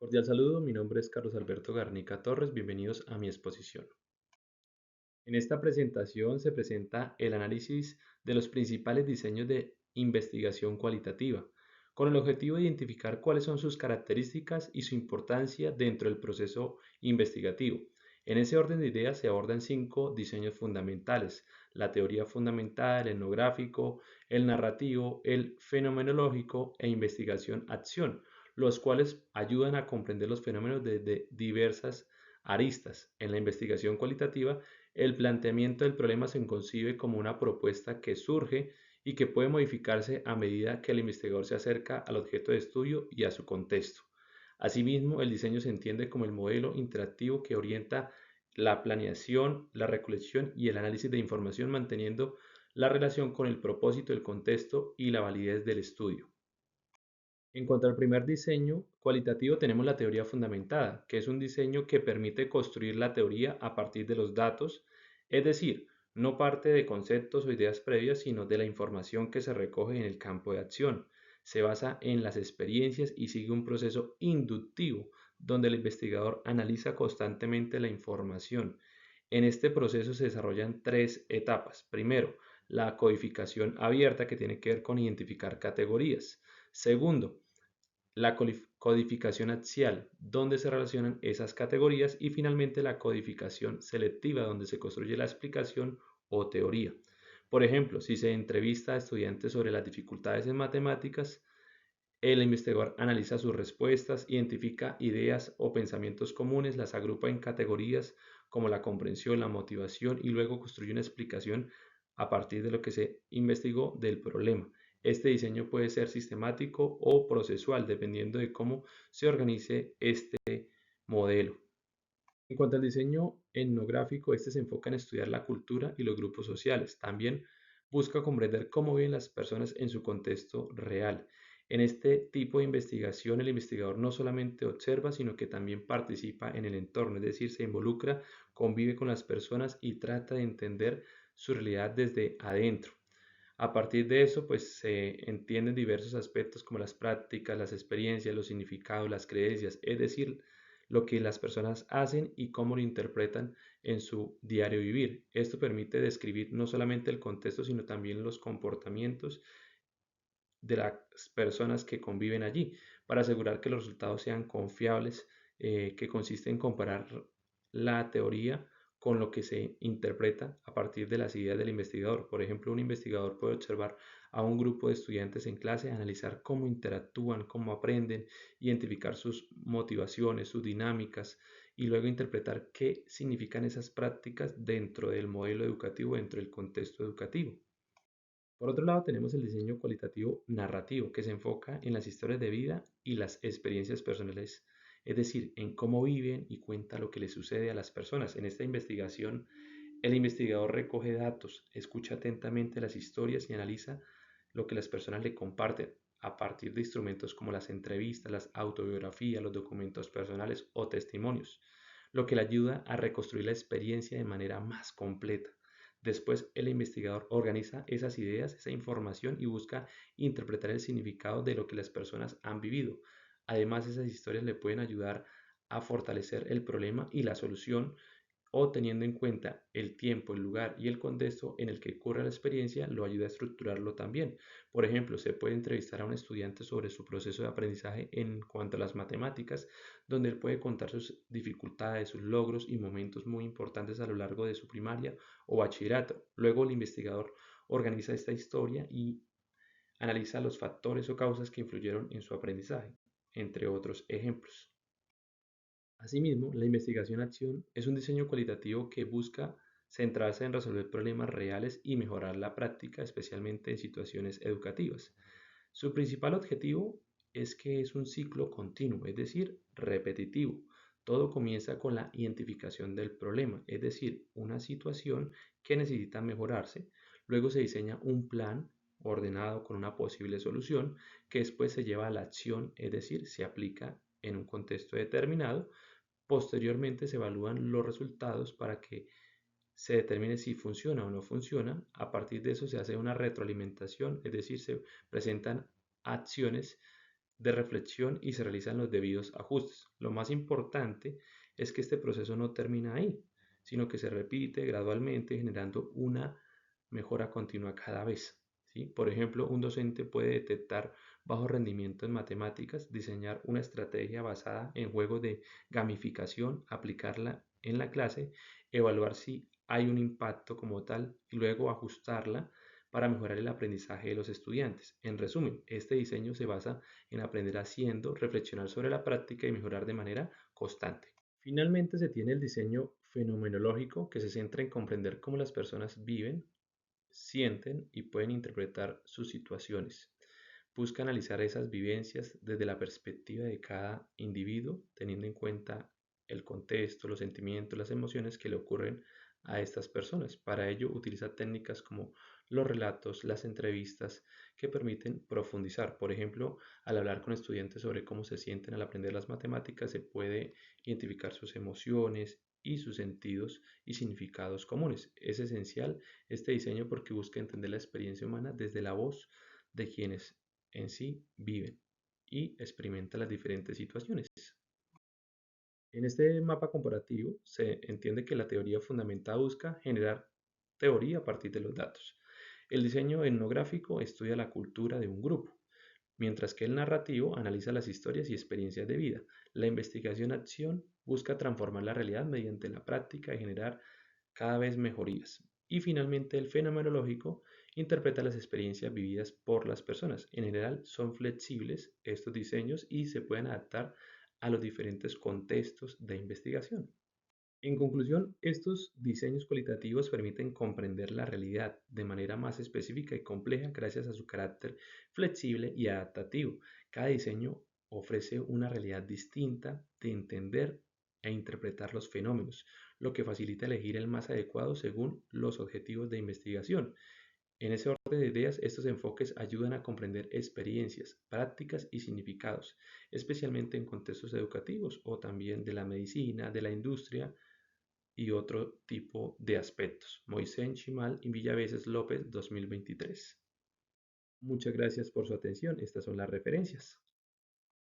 Cordial saludo, mi nombre es Carlos Alberto Garnica Torres, bienvenidos a mi exposición. En esta presentación se presenta el análisis de los principales diseños de investigación cualitativa, con el objetivo de identificar cuáles son sus características y su importancia dentro del proceso investigativo. En ese orden de ideas se abordan cinco diseños fundamentales: la teoría fundamental, el etnográfico, el narrativo, el fenomenológico e investigación-acción, los cuales ayudan a comprender los fenómenos desde diversas aristas. En la investigación cualitativa, el planteamiento del problema se concibe como una propuesta que surge y que puede modificarse a medida que el investigador se acerca al objeto de estudio y a su contexto. Asimismo, el diseño se entiende como el modelo interactivo que orienta la planeación, la recolección y el análisis de información, manteniendo la relación con el propósito, el contexto y la validez del estudio. En cuanto al primer diseño cualitativo, tenemos la teoría fundamentada, que es un diseño que permite construir la teoría a partir de los datos, es decir, no parte de conceptos o ideas previas, sino de la información que se recoge en el campo de acción. Se basa en las experiencias y sigue un proceso inductivo, donde el investigador analiza constantemente la información. En este proceso se desarrollan tres etapas. Primero, la codificación abierta, que tiene que ver con identificar categorías. Segundo, la codificación axial, donde se relacionan esas categorías, y finalmente la codificación selectiva, donde se construye la explicación o teoría. Por ejemplo, si se entrevista a estudiantes sobre las dificultades en matemáticas, el investigador analiza sus respuestas, identifica ideas o pensamientos comunes, las agrupa en categorías como la comprensión, la motivación, y luego construye una explicación a partir de lo que se investigó del problema. Este diseño puede ser sistemático o procesual, dependiendo de cómo se organice este modelo. En cuanto al diseño etnográfico, este se enfoca en estudiar la cultura y los grupos sociales. También busca comprender cómo viven las personas en su contexto real. En este tipo de investigación, el investigador no solamente observa, sino que también participa en el entorno, es decir, se involucra, convive con las personas y trata de entender su realidad desde adentro. A partir de eso, pues se entienden diversos aspectos como las prácticas, las experiencias, los significados, las creencias, es decir, lo que las personas hacen y cómo lo interpretan en su diario vivir. Esto permite describir no solamente el contexto, sino también los comportamientos de las personas que conviven allí, para asegurar que los resultados sean confiables, que consiste en comparar la teoría con lo que se interpreta a partir de las ideas del investigador. Por ejemplo, un investigador puede observar a un grupo de estudiantes en clase, analizar cómo interactúan, cómo aprenden, identificar sus motivaciones, sus dinámicas, y luego interpretar qué significan esas prácticas dentro del modelo educativo, dentro del contexto educativo. Por otro lado, tenemos el diseño cualitativo narrativo, que se enfoca en las historias de vida y las experiencias personales, es decir, en cómo viven y cuenta lo que les sucede a las personas. En esta investigación, el investigador recoge datos, escucha atentamente las historias y analiza lo que las personas le comparten a partir de instrumentos como las entrevistas, las autobiografías, los documentos personales o testimonios, lo que le ayuda a reconstruir la experiencia de manera más completa. Después, el investigador organiza esas ideas, esa información, y busca interpretar el significado de lo que las personas han vivido. Además, esas historias le pueden ayudar a fortalecer el problema y la solución, o teniendo en cuenta el tiempo, el lugar y el contexto en el que ocurre la experiencia, lo ayuda a estructurarlo también. Por ejemplo, se puede entrevistar a un estudiante sobre su proceso de aprendizaje en cuanto a las matemáticas, donde él puede contar sus dificultades, sus logros y momentos muy importantes a lo largo de su primaria o bachillerato. Luego, el investigador organiza esta historia y analiza los factores o causas que influyeron en su aprendizaje, entre otros ejemplos. Asimismo, la investigación-acción es un diseño cualitativo que busca centrarse en resolver problemas reales y mejorar la práctica, especialmente en situaciones educativas. Su principal objetivo es que es un ciclo continuo, es decir, repetitivo. Todo comienza con la identificación del problema, es decir, una situación que necesita mejorarse. Luego se diseña un plan ordenado con una posible solución, que después se lleva a la acción, es decir, se aplica en un contexto determinado. Posteriormente se evalúan los resultados para que se determine si funciona o no funciona. A partir de eso se hace una retroalimentación, es decir, se presentan acciones de reflexión y se realizan los debidos ajustes. Lo más importante es que este proceso no termina ahí, sino que se repite gradualmente generando una mejora continua cada vez. ¿Sí? Por ejemplo, un docente puede detectar bajo rendimiento en matemáticas, diseñar una estrategia basada en juegos de gamificación, aplicarla en la clase, evaluar si hay un impacto como tal y luego ajustarla para mejorar el aprendizaje de los estudiantes. En resumen, este diseño se basa en aprender haciendo, reflexionar sobre la práctica y mejorar de manera constante. Finalmente se tiene el diseño fenomenológico que se centra en comprender cómo las personas viven, sienten y pueden interpretar sus situaciones. Busca analizar esas vivencias desde la perspectiva de cada individuo, teniendo en cuenta el contexto, los sentimientos, las emociones que le ocurren a estas personas. Para ello utiliza técnicas como los relatos, las entrevistas que permiten profundizar. Por ejemplo, al hablar con estudiantes sobre cómo se sienten al aprender las matemáticas, se puede identificar sus emociones y sus sentidos y significados comunes. Es esencial este diseño porque busca entender la experiencia humana desde la voz de quienes en sí viven y experimentan las diferentes situaciones. En este mapa comparativo se entiende que la teoría fundamental busca generar teoría a partir de los datos. El diseño etnográfico estudia la cultura de un grupo, mientras que el narrativo analiza las historias y experiencias de vida. La investigación-acción busca transformar la realidad mediante la práctica y generar cada vez mejorías. Y finalmente el fenomenológico interpreta las experiencias vividas por las personas. En general son flexibles estos diseños y se pueden adaptar a los diferentes contextos de investigación. En conclusión, estos diseños cualitativos permiten comprender la realidad de manera más específica y compleja gracias a su carácter flexible y adaptativo. Cada diseño ofrece una realidad distinta de entender e interpretar los fenómenos, lo que facilita elegir el más adecuado según los objetivos de investigación. En ese orden de ideas, estos enfoques ayudan a comprender experiencias, prácticas y significados, especialmente en contextos educativos o también de la medicina, de la industria y otro tipo de aspectos. Moisés Chimal y Villaveses López 2023. Muchas gracias por su atención. Estas son las referencias.